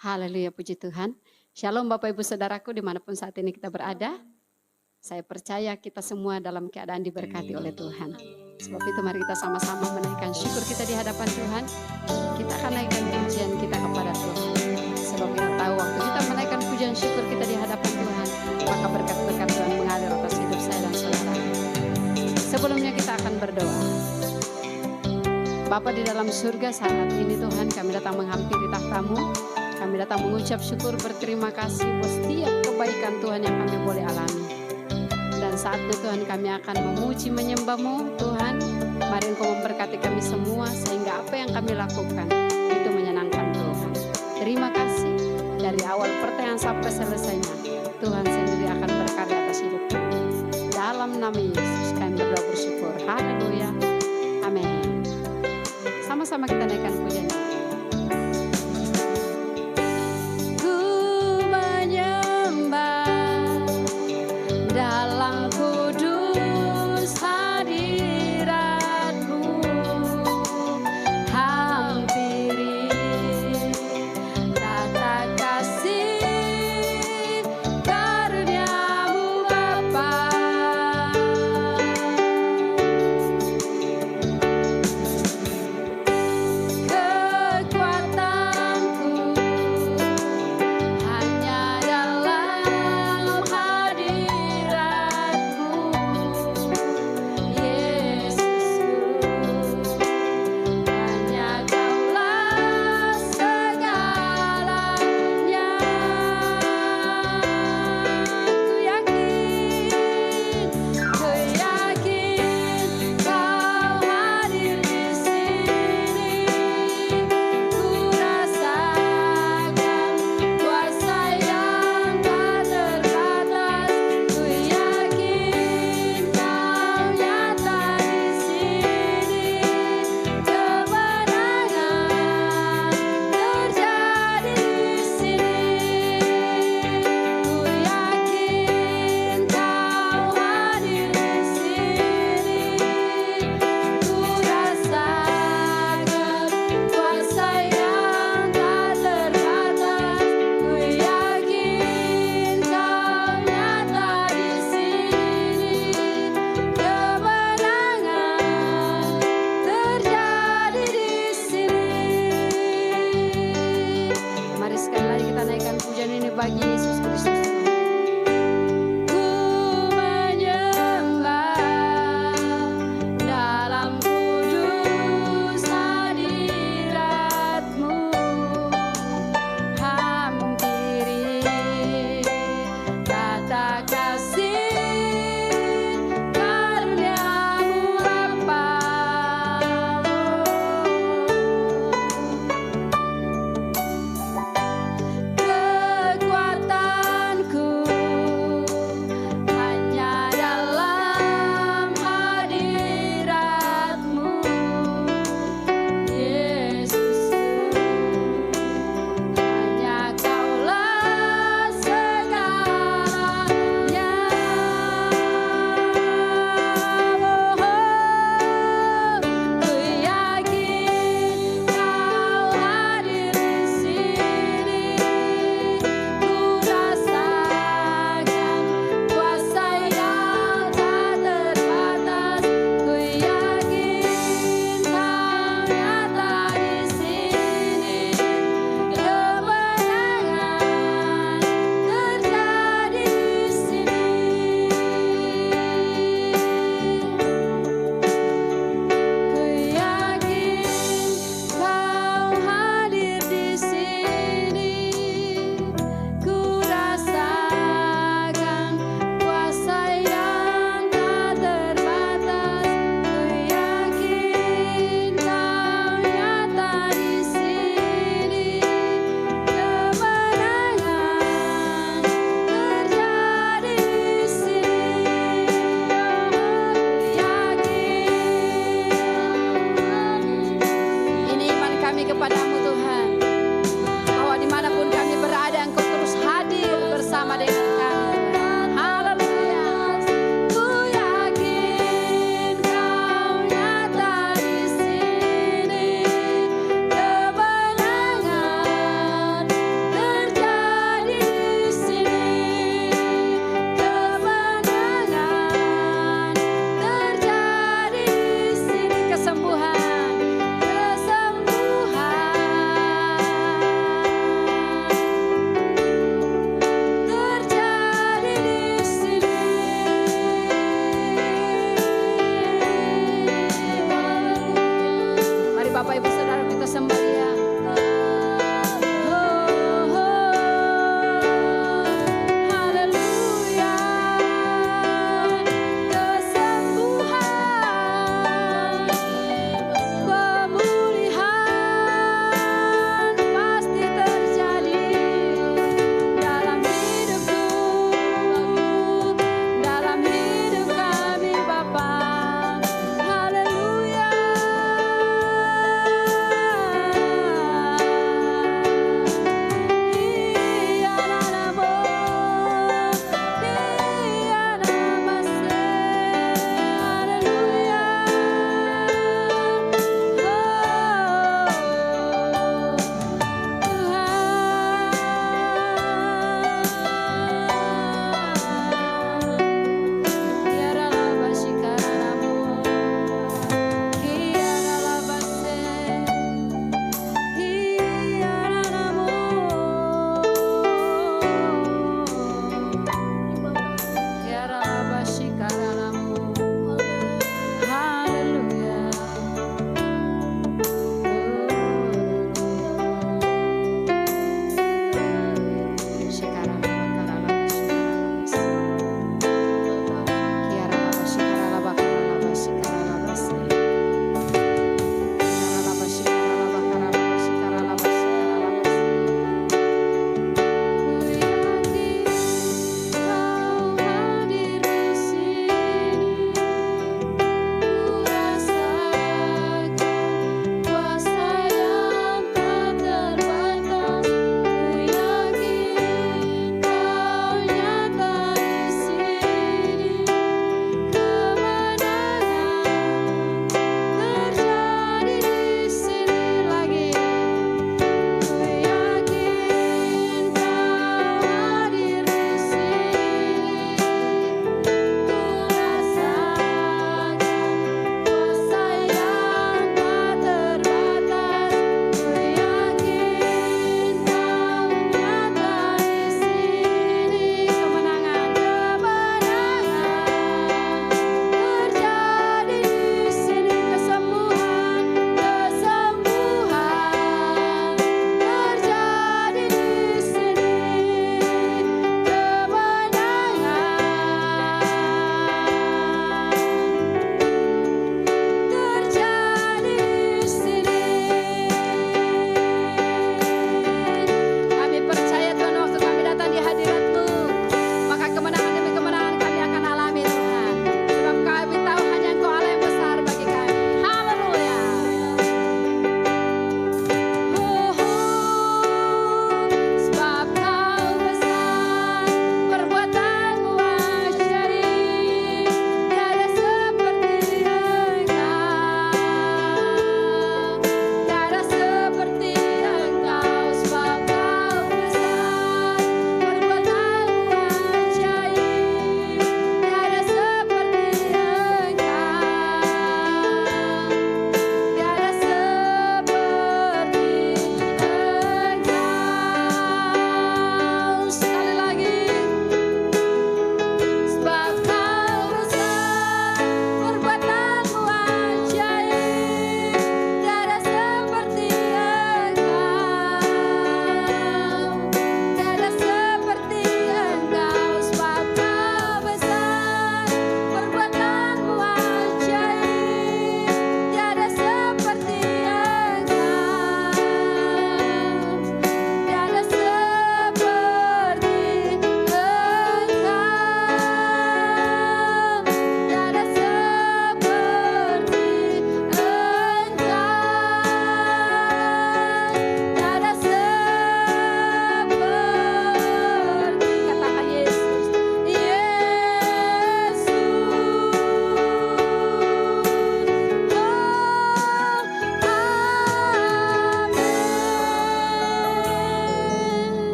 Haleluya, puji Tuhan. Shalom Bapak Ibu Saudaraku dimanapun saat ini kita berada. Saya percaya kita semua dalam keadaan diberkati oleh Tuhan. Sebab itu mari kita sama-sama menaikkan syukur kita di hadapan Tuhan. Kita akan naikkan pujian kita kepada Tuhan. Sebab kita tahu waktu kita menaikkan pujian syukur kita di hadapan Tuhan, maka berkat-berkat Tuhan mengalir atas hidup saya dan saudara. Sebelumnya kita akan berdoa. Bapa di dalam surga, saat ini Tuhan kami datang menghampiri tahta-Mu. Kami datang mengucap syukur berterima kasih buat setiap kebaikan Tuhan yang kami boleh alami. Dan saatnya Tuhan kami akan memuji menyembah-Mu Tuhan. Mari Engkau memberkati kami semua sehingga apa yang kami lakukan itu menyenangkan Tuhan. Terima kasih dari awal pertengahan sampai selesainya. Tuhan sendiri akan berkarya atas hidup kami. Dalam nama Yesus kami berdoa bersyukur. Haleluya. Amin. Sama-sama kita naikkan pujian. Dalam kudus hadirat-Mu, hampiri tata kasih karunia-Mu Bapa.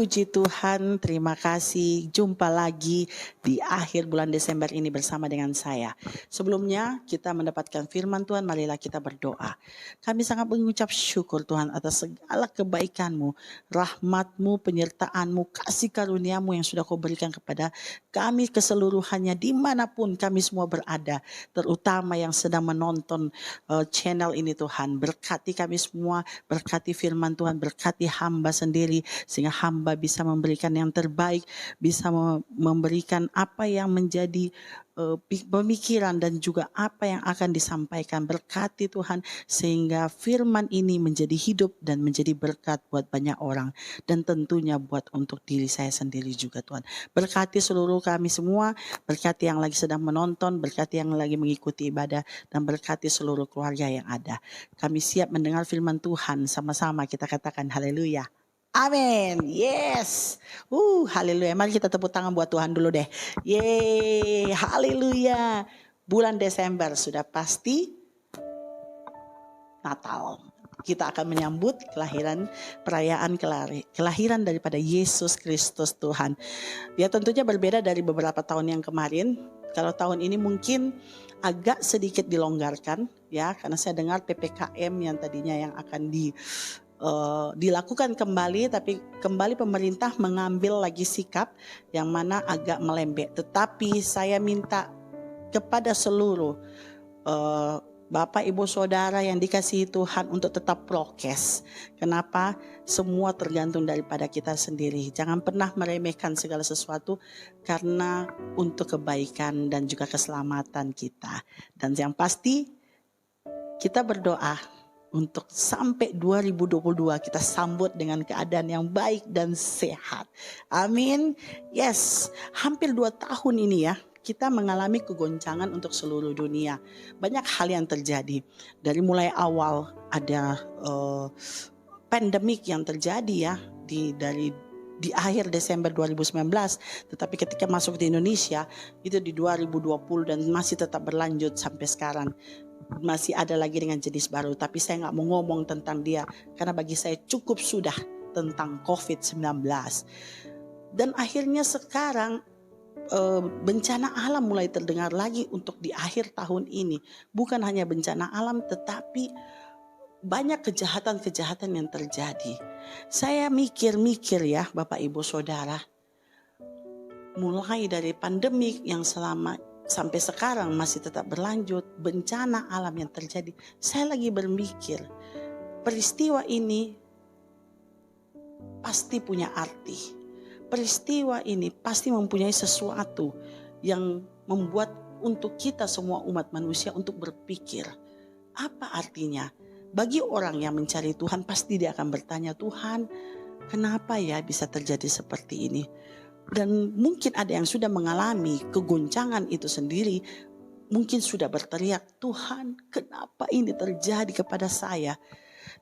Puji Tuhan, terima kasih. Jumpa lagi di akhir bulan Desember ini bersama dengan saya. Sebelumnya kita mendapatkan firman Tuhan, marilah kita berdoa. Kami sangat mengucap syukur Tuhan atas segala kebaikan-Mu, rahmat-Mu, penyertaan-Mu, kasih karunia-Mu yang sudah Kau berikan kepada kami keseluruhannya dimanapun kami semua berada. Terutama yang sedang menonton channel ini Tuhan. Berkati kami semua, berkati firman Tuhan, berkati hamba sendiri sehingga hamba bisa memberikan yang terbaik, bisa memberikan apa yang menjadi pemikiran dan juga apa yang akan disampaikan. Berkati Tuhan sehingga firman ini menjadi hidup dan menjadi berkat buat banyak orang dan tentunya buat untuk diri saya sendiri juga Tuhan. Berkati seluruh kami semua, berkati yang lagi sedang menonton, berkati yang lagi mengikuti ibadah dan berkati seluruh keluarga yang ada. Kami siap mendengar firman Tuhan, sama-sama kita katakan haleluya. Amin. Yes. Haleluya. Mari kita tepuk tangan buat Tuhan dulu deh. Yeay. Haleluya. Bulan Desember sudah pasti Natal. Kita akan menyambut perayaan kelahiran daripada Yesus Kristus Tuhan. Ya tentunya berbeda dari beberapa tahun yang kemarin. Kalau tahun ini mungkin agak sedikit dilonggarkan ya, karena saya dengar PPKM yang tadinya yang akan dilakukan kembali, tapi kembali pemerintah mengambil lagi sikap yang mana agak melembek. Tetapi saya minta kepada seluruh Bapak Ibu Saudara yang dikasihi Tuhan untuk tetap prokes. Kenapa? Semua tergantung daripada kita sendiri. Jangan pernah meremehkan segala sesuatu karena untuk kebaikan dan juga keselamatan kita. Dan yang pasti kita berdoa untuk sampai 2022 kita sambut dengan keadaan yang baik dan sehat. Amin. Yes, hampir 2 tahun ini ya, kita mengalami kegoncangan untuk seluruh dunia. Banyak hal yang terjadi. Dari mulai awal ada pandemik yang terjadi ya, di akhir Desember 2019, tetapi ketika masuk di Indonesia itu di 2020 dan masih tetap berlanjut sampai sekarang. Masih ada lagi dengan jenis baru, tapi saya gak mau ngomong tentang dia karena bagi saya cukup sudah tentang COVID-19. Dan akhirnya sekarang bencana alam mulai terdengar lagi untuk di akhir tahun ini. Bukan hanya bencana alam tetapi banyak kejahatan-kejahatan yang terjadi. Saya mikir-mikir ya Bapak Ibu Saudara, mulai dari pandemik yang sampai sekarang masih tetap berlanjut, bencana alam yang terjadi. Saya lagi berpikir, peristiwa ini pasti punya arti. Peristiwa ini pasti mempunyai sesuatu yang membuat untuk kita semua umat manusia untuk berpikir. Apa artinya? Bagi orang yang mencari Tuhan pasti dia akan bertanya, Tuhan kenapa ya bisa terjadi seperti ini? Dan mungkin ada yang sudah mengalami kegoncangan itu sendiri, mungkin sudah berteriak, Tuhan kenapa ini terjadi kepada saya?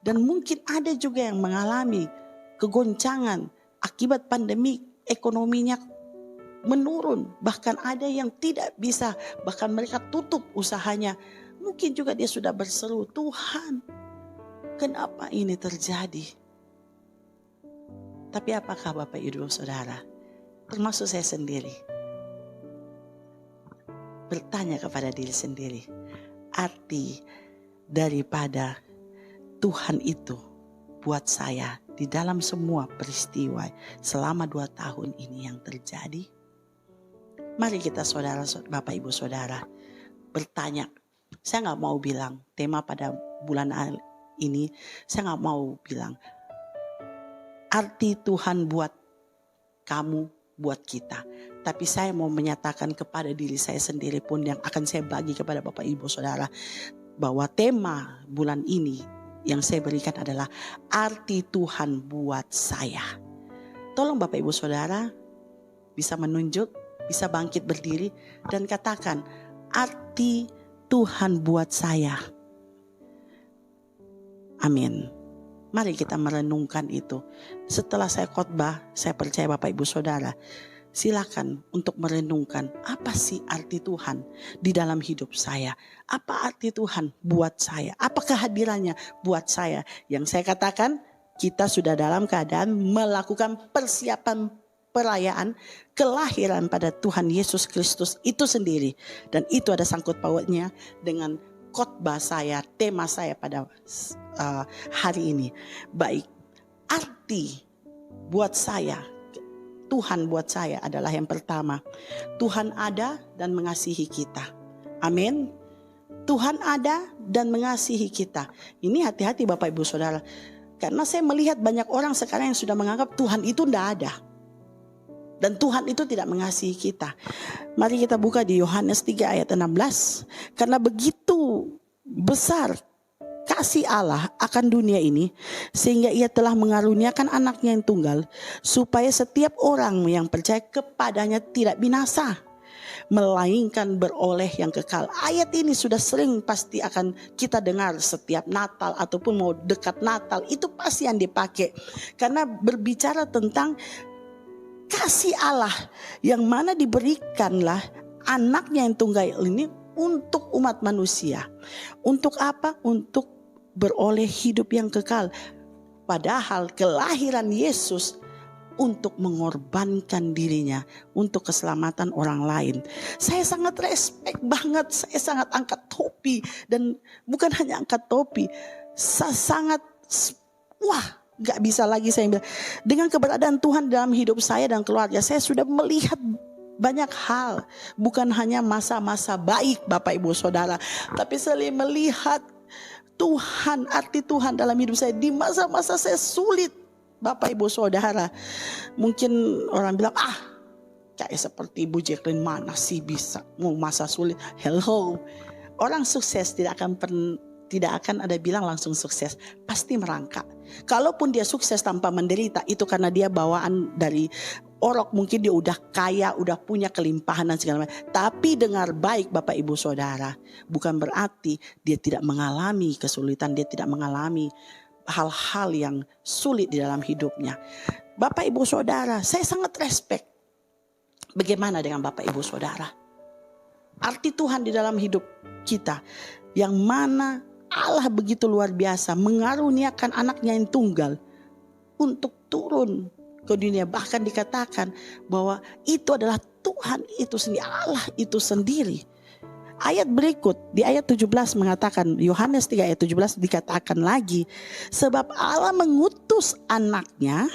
Dan mungkin ada juga yang mengalami kegoncangan akibat pandemi, ekonominya menurun, bahkan ada yang tidak bisa, bahkan mereka tutup usahanya. Mungkin juga dia sudah berseru, Tuhan kenapa ini terjadi? Tapi apakah Bapak Ibu Saudara, termasuk saya sendiri, bertanya kepada diri sendiri, arti daripada Tuhan itu buat saya di dalam semua peristiwa selama 2 tahun ini yang terjadi? Mari kita saudara, Bapak Ibu Saudara, bertanya. Saya gak mau bilang tema pada bulan ini, saya gak mau bilang arti Tuhan buat kamu, buat kita. Tapi saya mau menyatakan kepada diri saya sendiri pun yang akan saya bagi kepada Bapak Ibu Saudara, bahwa tema bulan ini yang saya berikan adalah arti Tuhan buat saya. Tolong Bapak Ibu Saudara bisa menunjuk, bisa bangkit berdiri dan katakan arti Tuhan buat saya. Amin. Mari kita merenungkan itu. Setelah saya khotbah, saya percaya Bapak Ibu Saudara, silakan untuk merenungkan apa sih arti Tuhan di dalam hidup saya. Apa arti Tuhan buat saya? Apa kehadirannya buat saya? Yang saya katakan, kita sudah dalam keadaan melakukan persiapan perayaan kelahiran pada Tuhan Yesus Kristus itu sendiri. Dan itu ada sangkut pautnya dengan khotbah saya, tema saya pada hari ini. Baik, arti buat saya, Tuhan buat saya adalah yang pertama, Tuhan ada dan mengasihi kita. Amin. Tuhan ada dan mengasihi kita. Ini hati-hati Bapak Ibu Saudara. Karena saya melihat banyak orang sekarang yang sudah menganggap Tuhan itu tidak ada. Dan Tuhan itu tidak mengasihi kita. Mari kita buka di Yohanes 3 ayat 16. Karena begitu besar kasih Allah akan dunia ini, sehingga ia telah mengaruniakan anaknya yang tunggal, supaya setiap orang yang percaya kepadanya tidak binasa, melainkan beroleh yang kekal. Ayat ini sudah sering pasti akan kita dengar setiap Natal ataupun mau dekat Natal, itu pasti yang dipakai. Karena berbicara tentang kasih Allah yang mana diberikanlah anaknya yang tunggal ini untuk umat manusia. Untuk apa? Untuk beroleh hidup yang kekal. Padahal kelahiran Yesus untuk mengorbankan dirinya untuk keselamatan orang lain. Saya sangat respect banget, saya sangat angkat topi. Dan bukan hanya angkat topi, saya sangat, gak bisa lagi saya bilang. Dengan keberadaan Tuhan dalam hidup saya dan keluarga, saya sudah melihat banyak hal. Bukan hanya masa-masa baik Bapak Ibu Saudara, tapi saya melihat Tuhan, arti Tuhan dalam hidup saya di masa-masa saya sulit. Bapak Ibu Saudara, mungkin orang bilang, kayak seperti Ibu Jacqueline, mana sih bisa mau masa sulit. Hello, orang sukses tidak akan ada bilang langsung sukses, pasti merangkak. Kalaupun dia sukses tanpa menderita, itu karena dia bawaan dari orok, mungkin dia udah kaya, udah punya kelimpahan dan segala macam. Tapi dengar baik Bapak Ibu Saudara, bukan berarti dia tidak mengalami kesulitan, dia tidak mengalami hal-hal yang sulit di dalam hidupnya. Bapak Ibu Saudara, saya sangat respect. Bagaimana dengan Bapak Ibu Saudara? Arti Tuhan di dalam hidup kita, yang mana Allah begitu luar biasa mengaruniakan anaknya yang tunggal untuk turun ke dunia. Bahkan dikatakan bahwa itu adalah Tuhan itu sendiri, Allah itu sendiri. Ayat berikut di ayat 17 mengatakan, Yohanes 3 ayat 17 dikatakan lagi, sebab Allah mengutus anaknya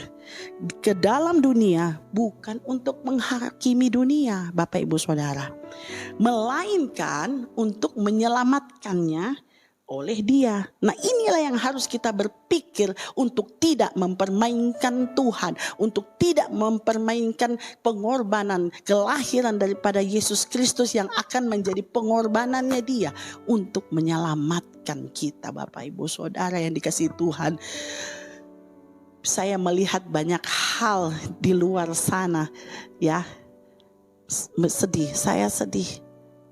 ke dalam dunia bukan untuk menghakimi dunia Bapak Ibu Saudara, melainkan untuk menyelamatkannya oleh Dia. Nah, inilah yang harus kita berpikir untuk tidak mempermainkan Tuhan, untuk tidak mempermainkan pengorbanan kelahiran daripada Yesus Kristus yang akan menjadi pengorbanannya Dia untuk menyelamatkan kita. Bapak Ibu Saudara yang dikasihi Tuhan, saya melihat banyak hal di luar sana, ya, sedih, saya sedih.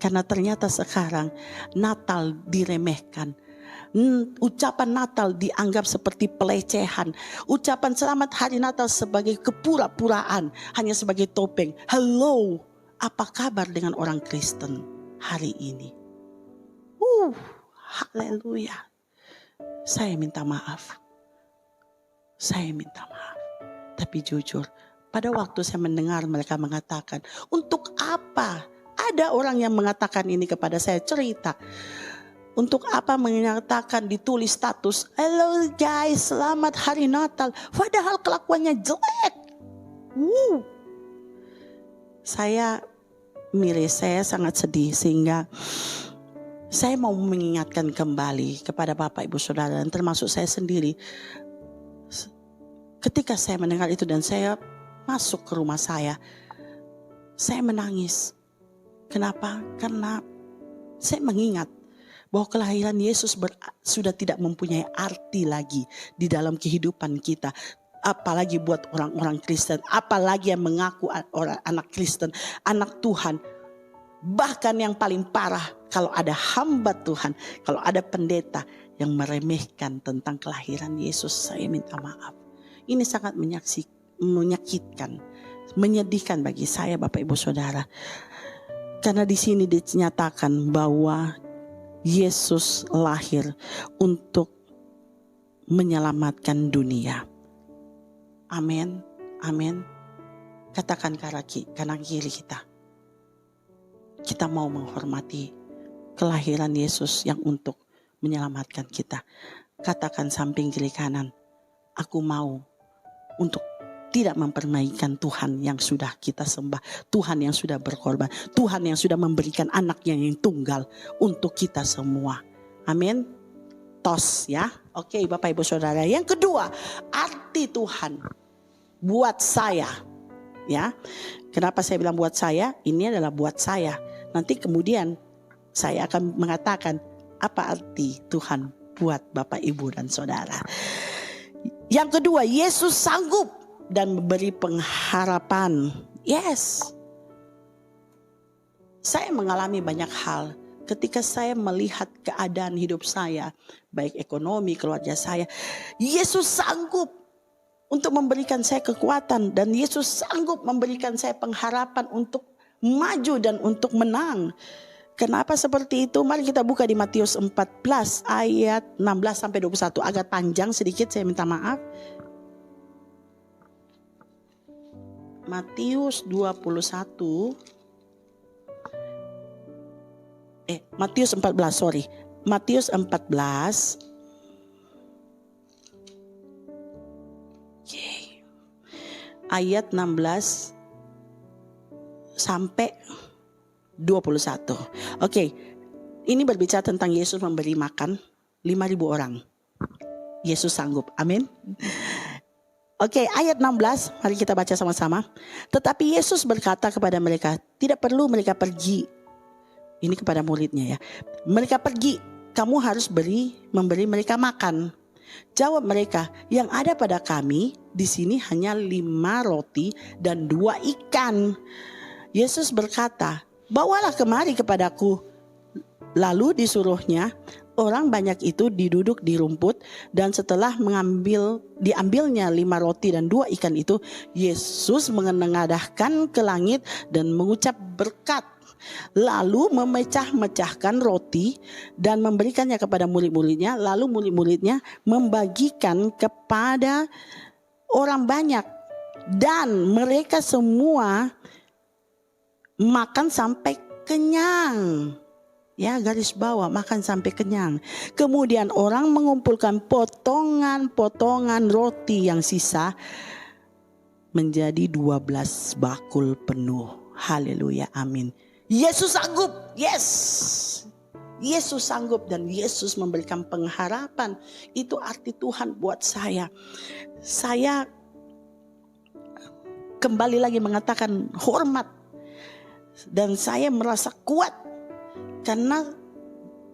Karena ternyata sekarang Natal diremehkan. Ucapan Natal dianggap seperti pelecehan. Ucapan selamat hari Natal sebagai kepura-puraan, hanya sebagai topeng. Hello, apa kabar dengan orang Kristen hari ini? Haleluya. Saya minta maaf. Saya minta maaf. Tapi jujur, pada waktu saya mendengar mereka mengatakan, untuk apa? Ada orang yang mengatakan ini kepada saya, cerita. Untuk apa mengatakan ditulis status, hello guys, selamat hari Natal. Padahal kelakuannya jelek. Saya sangat sedih, sehingga saya mau mengingatkan kembali kepada Bapak Ibu Saudara dan termasuk saya sendiri. Ketika saya mendengar itu dan saya masuk ke rumah saya menangis. Kenapa? Karena saya mengingat bahwa kelahiran Yesus sudah tidak mempunyai arti lagi di dalam kehidupan kita. Apalagi buat orang-orang Kristen, apalagi yang mengaku orang anak Kristen, anak Tuhan. Bahkan yang paling parah, kalau ada hamba Tuhan, kalau ada pendeta yang meremehkan tentang kelahiran Yesus, saya minta maaf. Ini sangat menyakitkan, menyedihkan bagi saya Bapak Ibu Saudara. Karena di sini dinyatakan bahwa Yesus lahir untuk menyelamatkan dunia. Amin, amin. Katakan kanan kiri kita. Kita mau menghormati kelahiran Yesus yang untuk menyelamatkan kita. Katakan samping kiri kanan, aku mau untuk tidak mempermainkan Tuhan yang sudah kita sembah, Tuhan yang sudah berkorban, Tuhan yang sudah memberikan anaknya yang tunggal untuk kita semua. Amin. Tos ya. Oke Bapak Ibu Saudara. Yang kedua, arti Tuhan buat saya. Ya. Kenapa saya bilang buat saya? Ini adalah buat saya. Nanti kemudian saya akan mengatakan apa arti Tuhan buat Bapak Ibu dan Saudara. Yang kedua, Yesus sanggup dan memberi pengharapan. Yes. Saya mengalami banyak hal ketika saya melihat keadaan hidup saya, baik ekonomi, keluarga saya. Yesus sanggup untuk memberikan saya kekuatan dan Yesus sanggup memberikan saya pengharapan untuk maju dan untuk menang. Kenapa seperti itu? Mari kita buka di Matius 14 ayat 16 sampai 21. Agak panjang sedikit, saya minta maaf. Matius 21. Matius 14, sorry. Matius 14. Ayat 16 sampai 21. Oke. Ini berbicara tentang Yesus memberi makan 5.000 orang. Yesus sanggup. Amin. Oke, ayat 16, mari kita baca sama-sama. Tetapi Yesus berkata kepada mereka, tidak perlu mereka pergi. Ini kepada muridnya ya. Mereka pergi, kamu harus memberi mereka makan. Jawab mereka, yang ada pada kami di sini hanya 5 roti dan 2 ikan. Yesus berkata, bawalah kemari kepadaku. Lalu disuruhnya, orang banyak itu diduduk di rumput dan setelah diambilnya 5 roti dan 2 ikan itu, Yesus menengadahkan ke langit dan mengucap berkat. Lalu memecah-mecahkan roti dan memberikannya kepada murid-muridnya. Lalu murid-muridnya membagikan kepada orang banyak. Dan mereka semua makan sampai kenyang. Ya, garis bawah, makan sampai kenyang. Kemudian orang mengumpulkan potongan-potongan roti yang sisa menjadi 12 bakul penuh. Haleluya, amin. Yesus sanggup, yes. Yesus sanggup dan Yesus memberikan pengharapan. Itu arti Tuhan buat saya. Saya kembali lagi mengatakan hormat. Dan saya merasa kuat. Karena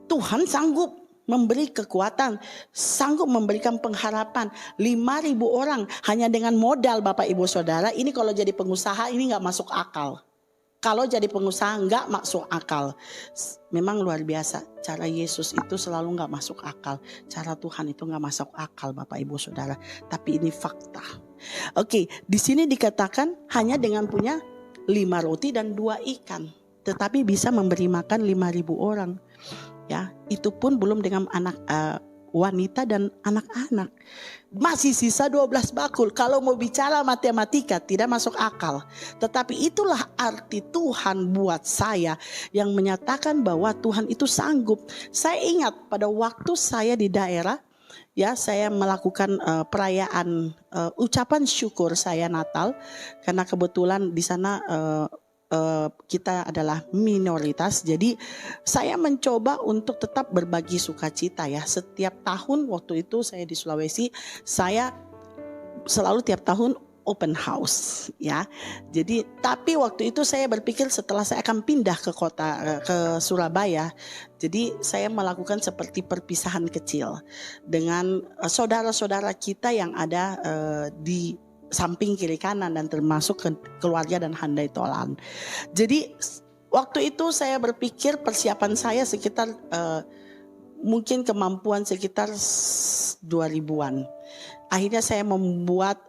Tuhan sanggup memberi kekuatan, sanggup memberikan pengharapan. 5.000 orang hanya dengan modal Bapak Ibu Saudara. Ini kalau jadi pengusaha ini gak masuk akal. Kalau jadi pengusaha gak masuk akal. Memang luar biasa. Cara Yesus itu selalu gak masuk akal. Cara Tuhan itu gak masuk akal Bapak Ibu Saudara. Tapi ini fakta. Oke, di sini dikatakan hanya dengan punya 5 roti dan 2 ikan. Tetapi bisa memberi makan 5.000 orang. Ya, itu pun belum dengan anak wanita dan anak-anak. Masih sisa 12 bakul. Kalau mau bicara matematika tidak masuk akal. Tetapi itulah arti Tuhan buat saya yang menyatakan bahwa Tuhan itu sanggup. Saya ingat pada waktu saya di daerah, ya, saya melakukan perayaan ucapan syukur saya Natal karena kebetulan di sana kita adalah minoritas. Jadi saya mencoba untuk tetap berbagi sukacita ya. Setiap tahun waktu itu saya di Sulawesi, saya selalu tiap tahun open house ya. Jadi tapi waktu itu saya berpikir setelah saya akan pindah ke Surabaya. Jadi saya melakukan seperti perpisahan kecil dengan saudara-saudara kita yang ada di samping kiri kanan dan termasuk keluarga dan handai tolan. Jadi waktu itu saya berpikir persiapan saya sekitar mungkin kemampuan sekitar 2.000-an. Akhirnya saya membuat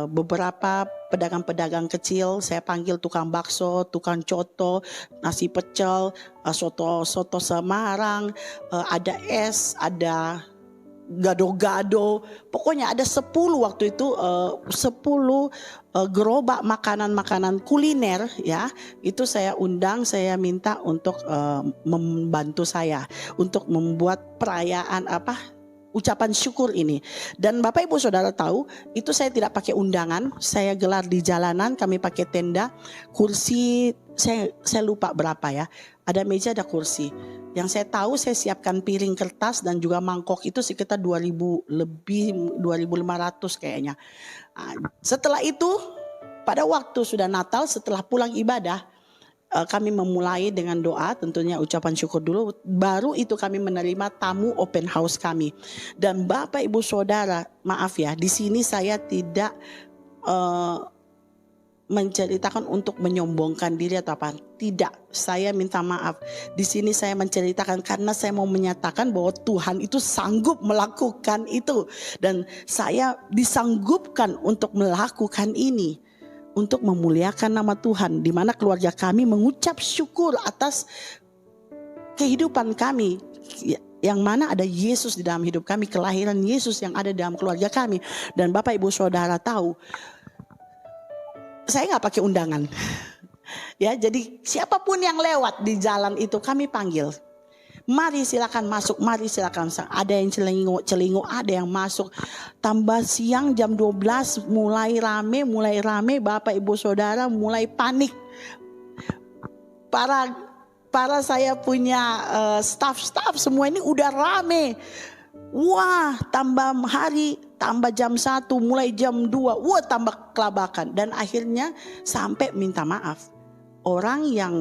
beberapa pedagang-pedagang kecil. Saya panggil tukang bakso, tukang coto, nasi pecel, soto Semarang, ada es, ada gado-gado. Pokoknya ada 10 waktu itu, 10 gerobak makanan-makanan kuliner ya. Itu saya undang, saya minta untuk membantu saya untuk membuat perayaan ucapan syukur ini. Dan Bapak Ibu Saudara tahu, itu saya tidak pakai undangan, saya gelar di jalanan, kami pakai tenda, kursi saya lupa berapa ya. Ada meja, ada kursi. Yang saya tahu saya siapkan piring kertas dan juga mangkok itu sekitar 2.000 lebih, 2.500 kayaknya. Setelah itu pada waktu sudah Natal, setelah pulang ibadah, kami memulai dengan doa, tentunya ucapan syukur dulu. Baru itu kami menerima tamu open house kami. Dan Bapak Ibu Saudara, maaf ya, di sini saya tidak menceritakan untuk menyombongkan diri atau apa. Tidak, saya minta maaf. Di sini saya menceritakan karena saya mau menyatakan bahwa Tuhan itu sanggup melakukan itu. Dan saya disanggupkan untuk melakukan ini. Untuk memuliakan nama Tuhan. Di mana keluarga kami mengucap syukur atas kehidupan kami. Yang mana ada Yesus di dalam hidup kami. Kelahiran Yesus yang ada dalam keluarga kami. Dan Bapak Ibu Saudara tahu, saya nggak pakai undangan, ya. Jadi siapapun yang lewat di jalan itu kami panggil. Mari silakan masuk, mari silakan. Ada yang celinguk, ada yang masuk. Tambah siang jam 12 mulai rame. Bapak Ibu Saudara mulai panik. Para saya punya staff semua ini udah rame. Wah, tambah hari, tambah jam 1, mulai jam 2, wah tambah kelabakan. Dan akhirnya sampai minta maaf. Orang yang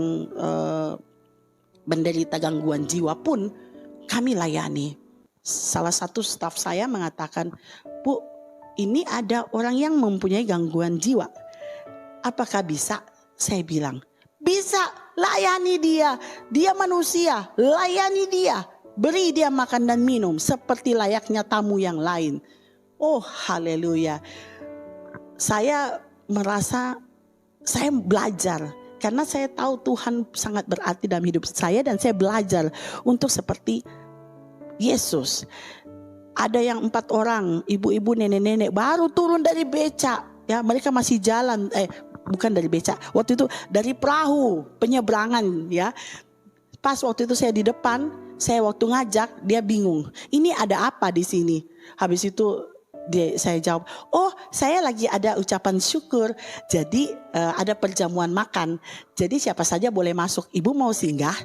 menderita gangguan jiwa pun kami layani. Salah satu staf saya mengatakan, Bu, ini ada orang yang mempunyai gangguan jiwa. Apakah bisa? Saya bilang, bisa, layani dia. Dia manusia, layani dia. Beri dia makan dan minum seperti layaknya tamu yang lain. Oh, haleluya. Saya merasa saya belajar karena saya tahu Tuhan sangat berarti dalam hidup saya dan saya belajar untuk seperti Yesus. Ada yang 4 orang, ibu-ibu, nenek-nenek baru turun dari becak, ya, mereka masih jalan, bukan dari becak. Waktu itu dari perahu penyeberangan, ya. Pas waktu itu saya di depan, saya waktu ngajak dia bingung. Ini ada apa di sini? Habis itu saya jawab, oh saya lagi ada ucapan syukur. Jadi ada perjamuan makan. Jadi siapa saja boleh masuk. Ibu mau singgah?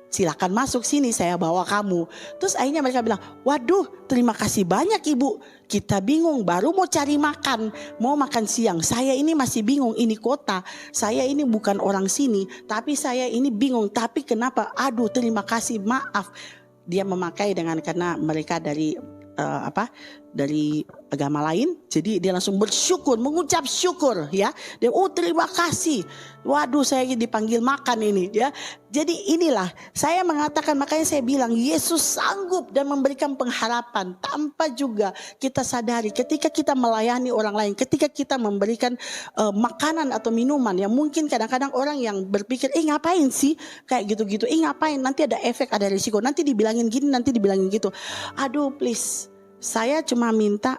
Silakan masuk sini, saya bawa kamu. Terus akhirnya mereka bilang, waduh terima kasih banyak ibu. Kita bingung baru mau cari makan, mau makan siang. Saya ini masih bingung, ini kota. Saya ini bukan orang sini, tapi saya ini bingung. Tapi kenapa? Aduh terima kasih, maaf. Dia memakai karena mereka dari dari agama lain, jadi dia langsung bersyukur, mengucap syukur, ya. Dia terima kasih. Waduh saya dipanggil makan ini, ya. Jadi inilah saya mengatakan, makanya saya bilang Yesus sanggup dan memberikan pengharapan tanpa juga kita sadari ketika kita melayani orang lain, ketika kita memberikan makanan atau minuman yang mungkin kadang-kadang orang yang berpikir ngapain sih kayak gitu-gitu, ngapain, nanti ada efek, ada risiko, nanti dibilangin gini, nanti dibilangin gitu. Aduh please, saya cuma minta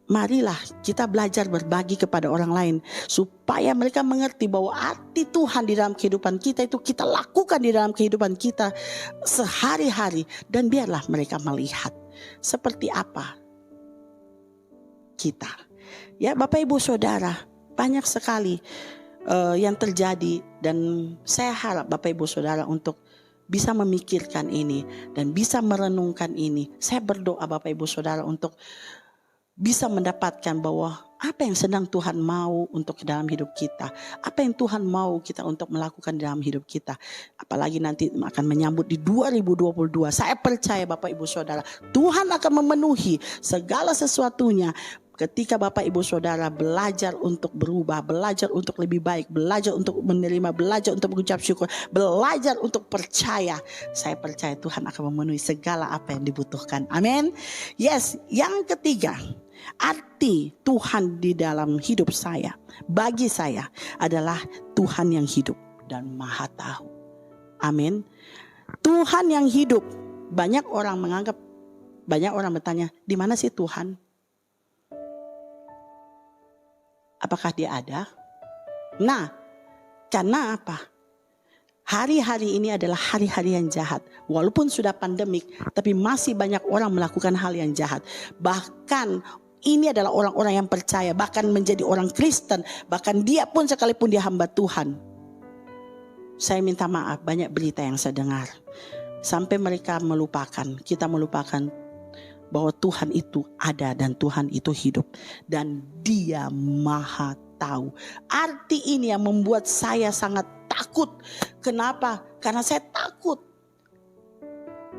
marilah kita belajar berbagi kepada orang lain supaya mereka mengerti bahwa arti Tuhan di dalam kehidupan kita itu kita lakukan di dalam kehidupan kita sehari-hari, dan biarlah mereka melihat seperti apa kita. Ya Bapak Ibu Saudara, banyak sekali yang terjadi, dan saya harap Bapak Ibu Saudara untuk bisa memikirkan ini dan bisa merenungkan ini. Saya berdoa Bapak Ibu Saudara untuk bisa mendapatkan bahwa apa yang sedang Tuhan mau untuk dalam hidup kita, apa yang Tuhan mau kita untuk melakukan dalam hidup kita. Apalagi nanti akan menyambut di 2022. Saya percaya Bapak Ibu Saudara, Tuhan akan memenuhi segala sesuatunya. Ketika Bapak Ibu Saudara belajar untuk berubah, belajar untuk lebih baik, belajar untuk menerima, belajar untuk mengucap syukur, belajar untuk percaya, saya percaya Tuhan akan memenuhi segala apa yang dibutuhkan. Amin. Yes, yang ketiga, arti Tuhan di dalam hidup saya, bagi saya adalah Tuhan yang hidup dan maha tahu. Amin. Tuhan yang hidup, banyak orang menganggap banyak orang bertanya, di mana sih Tuhan? Apakah dia ada? Nah, karena apa? Hari-hari ini adalah hari-hari yang jahat. Walaupun sudah pandemik, tapi masih banyak orang melakukan hal yang jahat. Bahkan ini adalah orang-orang yang percaya, bahkan menjadi orang Kristen, bahkan dia pun sekalipun dia hamba Tuhan. Saya minta maaf, banyak berita yang saya dengar. Sampai mereka melupakan, kita melupakan bahwa Tuhan itu ada dan Tuhan itu hidup. Dan Dia Maha Tahu. Arti ini yang membuat saya sangat takut. Kenapa? Karena saya takut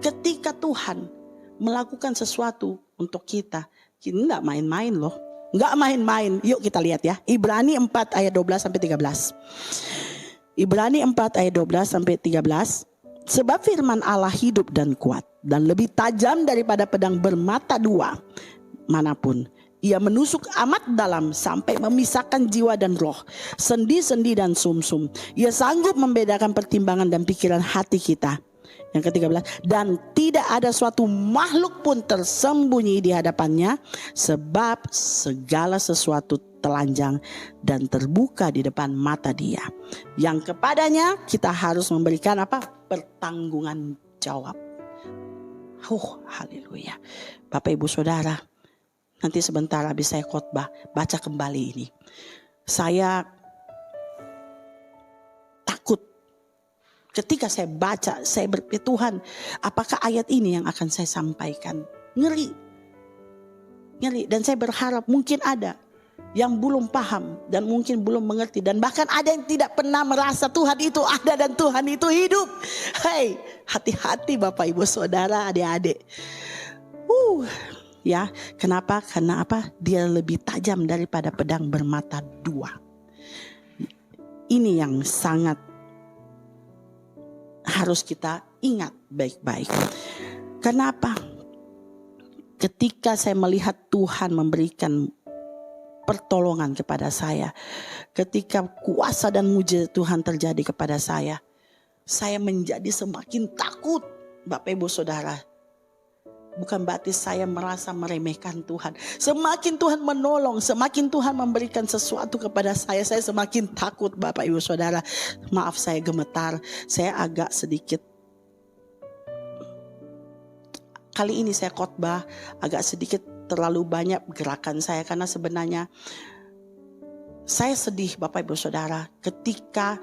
ketika Tuhan melakukan sesuatu untuk kita. Kita enggak main-main loh. Enggak main-main. Yuk kita lihat ya. Ibrani 4 ayat 12 sampai 13. Ibrani 4 ayat 12 sampai 13. Sebab firman Allah hidup dan kuat dan lebih tajam daripada pedang bermata dua manapun. Ia menusuk amat dalam sampai memisahkan jiwa dan roh, sendi-sendi dan sumsum. Ia sanggup membedakan pertimbangan dan pikiran hati kita. Yang ke-13, dan tidak ada suatu makhluk pun tersembunyi di hadapannya, sebab segala sesuatu telanjang dan terbuka di depan mata Dia. Yang kepadanya kita harus memberikan apa? Pertanggungan jawab. Haleluya. Bapak Ibu Saudara, nanti sebentar habis saya khotbah, baca kembali ini. Saya takut ketika saya baca, saya berpikir, Tuhan, apakah ayat ini yang akan saya sampaikan? Ngeri. Dan saya berharap mungkin ada yang belum paham dan mungkin belum mengerti, dan bahkan ada yang tidak pernah merasa Tuhan itu ada dan Tuhan itu hidup. Hei, hati-hati Bapak Ibu Saudara, adik-adik. Ya, kenapa? Karena apa? Dia lebih tajam daripada pedang bermata dua. Ini yang sangat harus kita ingat baik-baik. Kenapa? Ketika saya melihat Tuhan memberikan pertolongan kepada saya, ketika kuasa dan mujizat Tuhan terjadi kepada saya menjadi semakin takut. Bapak Ibu Saudara, bukan berarti saya merasa meremehkan Tuhan. Semakin Tuhan menolong, semakin Tuhan memberikan sesuatu kepada saya semakin takut Bapak Ibu Saudara. Maaf saya gemetar, saya agak sedikit. Kali ini saya khotbah agak sedikit terlalu banyak gerakan saya, karena sebenarnya saya sedih Bapak Ibu Saudara ketika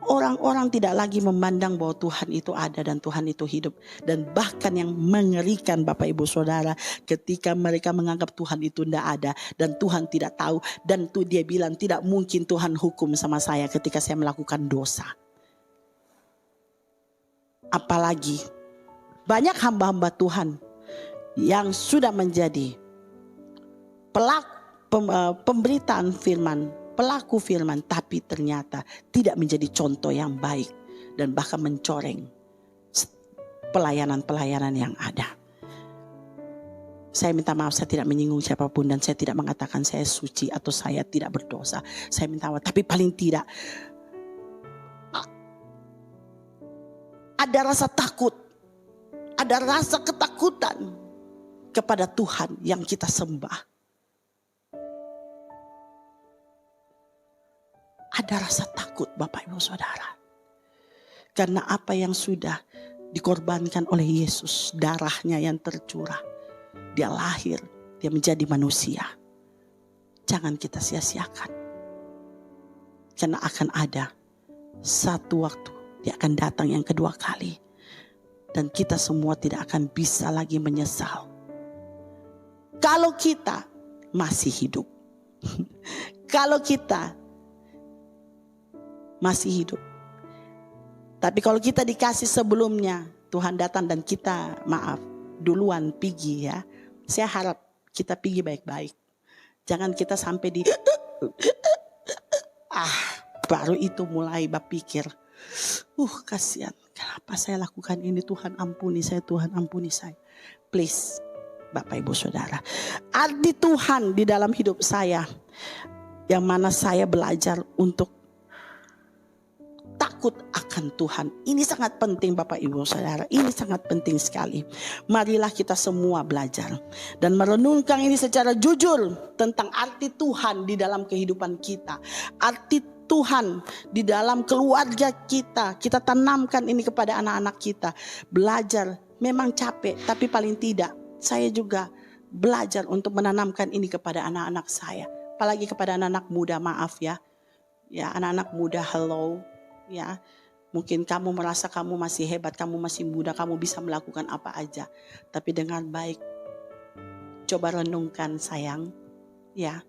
orang-orang tidak lagi memandang bahwa Tuhan itu ada dan Tuhan itu hidup. Dan bahkan yang mengerikan Bapak Ibu Saudara, ketika mereka menganggap Tuhan itu tidak ada dan Tuhan tidak tahu. Dan tuh dia bilang tidak mungkin Tuhan hukum sama saya ketika saya melakukan dosa. Apalagi banyak hamba-hamba Tuhan yang sudah menjadi pemberitaan firman, pelaku firman, tapi ternyata tidak menjadi contoh yang baik dan bahkan mencoreng pelayanan-pelayanan yang ada. Saya minta maaf, saya tidak menyinggung siapapun dan saya tidak mengatakan saya suci atau saya tidak berdosa. Saya minta maaf, tapi paling tidak ada rasa takut, ada rasa ketakutan kepada Tuhan yang kita sembah. Ada rasa takut Bapak Ibu Saudara. Karena apa yang sudah dikorbankan oleh Yesus, darahnya yang tercurah. Dia lahir, dia menjadi manusia. Jangan kita sia-siakan. Karena akan ada satu waktu dia akan datang yang kedua kali. Dan kita semua tidak akan bisa lagi menyesal. Kalau kita masih hidup. Kalau kita masih hidup. Tapi kalau kita dikasih sebelumnya, Tuhan datang dan kita maaf duluan pergi ya. Saya harap kita pergi baik-baik. Jangan kita sampai di baru itu mulai berpikir, kasihan. Kenapa saya lakukan ini? Tuhan ampuni saya, Tuhan ampuni saya. Please, Bapak Ibu Saudara. Arti Tuhan di dalam hidup saya, yang mana saya belajar untuk takut takut akan Tuhan. Ini sangat penting Bapak Ibu Saudara, ini sangat penting sekali. Marilah kita semua belajar dan merenungkan ini secara jujur tentang arti Tuhan di dalam kehidupan kita. Arti Tuhan di dalam keluarga kita. Kita tanamkan ini kepada anak-anak kita. Belajar memang capek, tapi paling tidak saya juga belajar untuk menanamkan ini kepada anak-anak saya. Apalagi kepada anak-anak muda, maaf ya. Ya, anak-anak muda, hello. Ya, mungkin kamu merasa kamu masih hebat, kamu masih muda, kamu bisa melakukan apa aja. Tapi dengan baik, coba renungkan sayang. Ya,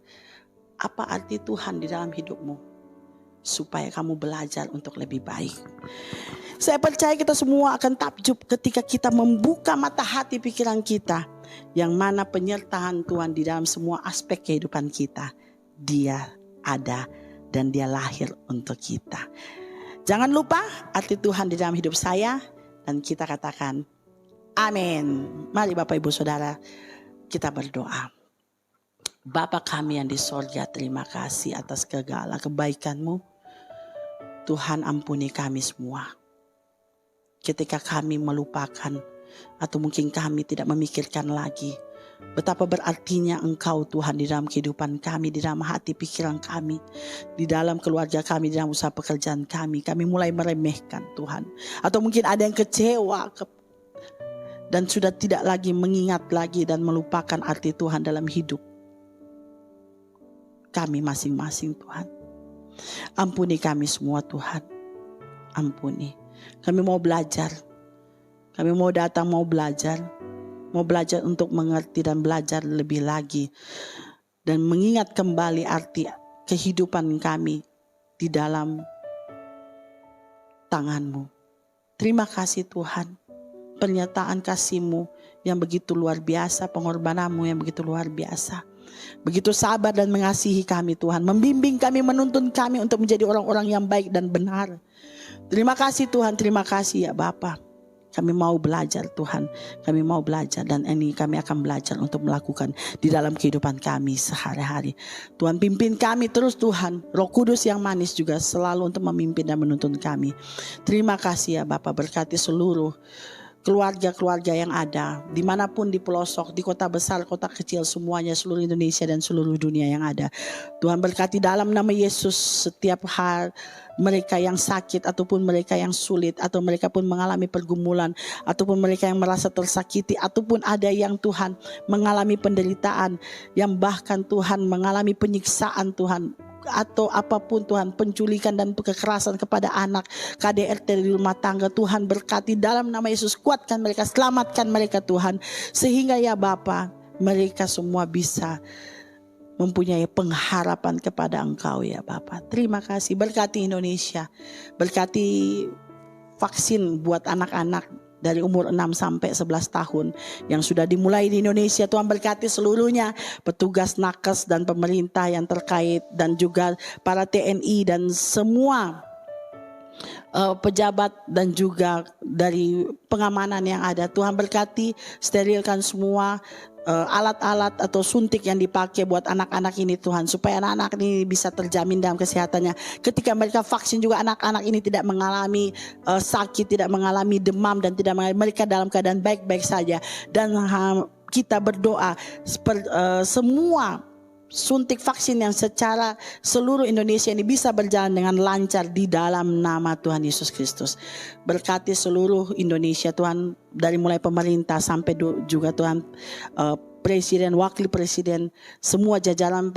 apa arti Tuhan di dalam hidupmu? Supaya kamu belajar untuk lebih baik. Saya percaya kita semua akan takjub ketika kita membuka mata hati pikiran kita. Yang mana penyertaan Tuhan di dalam semua aspek kehidupan kita. Dia ada dan dia lahir untuk kita. Jangan lupa arti Tuhan di dalam hidup saya. Dan kita katakan amin. Mari Bapak Ibu Saudara kita berdoa. Bapa kami yang di sorga, terima kasih atas segala kebaikan-Mu. Tuhan ampuni kami semua. Ketika kami melupakan atau mungkin kami tidak memikirkan lagi betapa berartinya Engkau Tuhan di dalam kehidupan kami, di dalam hati pikiran kami, di dalam keluarga kami, di dalam usaha pekerjaan kami. Kami mulai meremehkan Tuhan. Atau mungkin ada yang kecewa dan sudah tidak lagi mengingat lagi dan melupakan arti Tuhan dalam hidup kami masing-masing Tuhan. Ampuni kami semua Tuhan. Ampuni. Kami mau belajar. Kami mau datang, mau belajar. Mau belajar untuk mengerti dan belajar lebih lagi. Dan mengingat kembali arti kehidupan kami di dalam tangan-Mu. Terima kasih Tuhan. Pernyataan kasih-Mu yang begitu luar biasa. Pengorbanan-Mu yang begitu luar biasa. Begitu sabar dan mengasihi kami Tuhan. Membimbing kami, menuntun kami untuk menjadi orang-orang yang baik dan benar. Terima kasih Tuhan, terima kasih ya Bapa. Kami mau belajar Tuhan, kami mau belajar dan ini kami akan belajar untuk melakukan di dalam kehidupan kami sehari-hari. Tuhan pimpin kami terus Tuhan, Roh Kudus yang manis juga selalu untuk memimpin dan menuntun kami. Terima kasih ya Bapa, berkati seluruh keluarga-keluarga yang ada, dimanapun di pelosok, di kota besar, kota kecil, semuanya, seluruh Indonesia dan seluruh dunia yang ada. Tuhan berkati dalam nama Yesus setiap hari mereka yang sakit ataupun mereka yang sulit atau mereka pun mengalami pergumulan ataupun mereka yang merasa tersakiti ataupun ada yang Tuhan mengalami penderitaan yang bahkan Tuhan mengalami penyiksaan Tuhan atau apapun Tuhan, penculikan dan kekerasan kepada anak, KDRT di rumah tangga. Tuhan berkati dalam nama Yesus, kuatkan mereka, selamatkan mereka Tuhan, sehingga ya Bapa mereka semua bisa mempunyai pengharapan kepada Engkau ya Bapa. Terima kasih, berkati Indonesia, berkati vaksin buat anak-anak dari umur 6 sampai 11 tahun yang sudah dimulai di Indonesia. Tuhan berkati seluruhnya, petugas nakes dan pemerintah yang terkait dan juga para TNI dan semua pejabat dan juga dari pengamanan yang ada. Tuhan berkati, sterilkan semua alat-alat atau suntik yang dipakai buat anak-anak ini Tuhan, supaya anak-anak ini bisa terjamin dalam kesehatannya. Ketika mereka vaksin juga anak-anak ini tidak mengalami sakit, tidak mengalami demam dan tidak mengalami, mereka dalam keadaan baik-baik saja. Dan kita berdoa semua suntik vaksin yang secara seluruh Indonesia ini bisa berjalan dengan lancar di dalam nama Tuhan Yesus Kristus. Berkati seluruh Indonesia Tuhan, dari mulai pemerintah sampai juga Tuhan presiden, wakil presiden, semua jajaran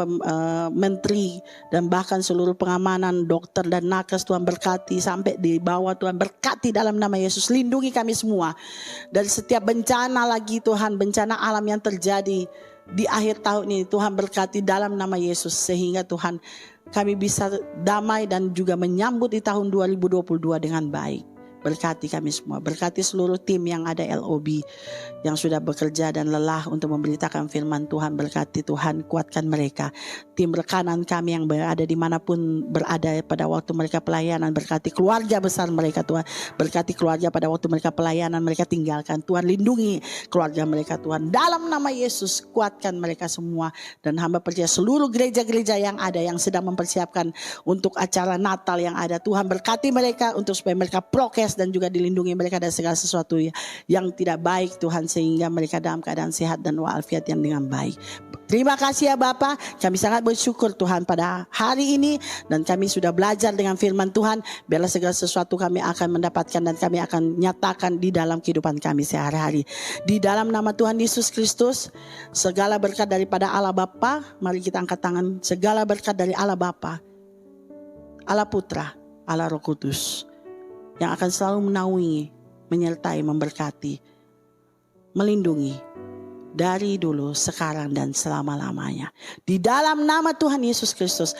menteri dan bahkan seluruh pengamanan, dokter dan nakes. Tuhan berkati sampai di bawah. Tuhan berkati dalam nama Yesus, lindungi kami semua dari setiap bencana lagi Tuhan, bencana alam yang terjadi di akhir tahun ini. Tuhan berkati dalam nama Yesus, sehingga Tuhan kami bisa damai dan juga menyambut di tahun 2022 dengan baik. Berkati kami semua. Berkati seluruh tim yang ada LOB yang sudah bekerja dan lelah untuk memberitakan firman Tuhan. Berkati Tuhan, kuatkan mereka. Tim rekanan kami yang berada dimanapun berada pada waktu mereka pelayanan. Berkati keluarga besar mereka Tuhan. Berkati keluarga pada waktu mereka pelayanan. Mereka tinggalkan Tuhan. Lindungi keluarga mereka Tuhan. Dalam nama Yesus kuatkan mereka semua. Dan hamba percaya seluruh gereja-gereja yang ada yang sedang mempersiapkan untuk acara Natal yang ada. Tuhan berkati mereka untuk supaya mereka prokes dan juga dilindungi mereka dari segala sesuatu yang tidak baik Tuhan, sehingga mereka dalam keadaan sehat dan walafiat yang dengan baik. Terima kasih ya Bapa, kami sangat bersyukur Tuhan pada hari ini, dan kami sudah belajar dengan firman Tuhan. Biarlah segala sesuatu kami akan mendapatkan dan kami akan nyatakan di dalam kehidupan kami sehari-hari. Di dalam nama Tuhan Yesus Kristus, segala berkat daripada Allah Bapa, mari kita angkat tangan. Segala berkat dari Allah Bapa, Allah Putra, Allah Roh Kudus, yang akan selalu menaungi, menyertai, memberkati, melindungi dari dulu, sekarang, dan selama-lamanya. Di dalam nama Tuhan Yesus Kristus,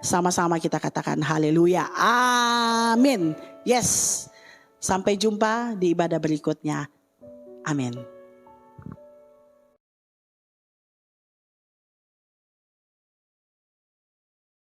sama-sama kita katakan haleluya. Amin. Yes. Sampai jumpa di ibadah berikutnya. Amin.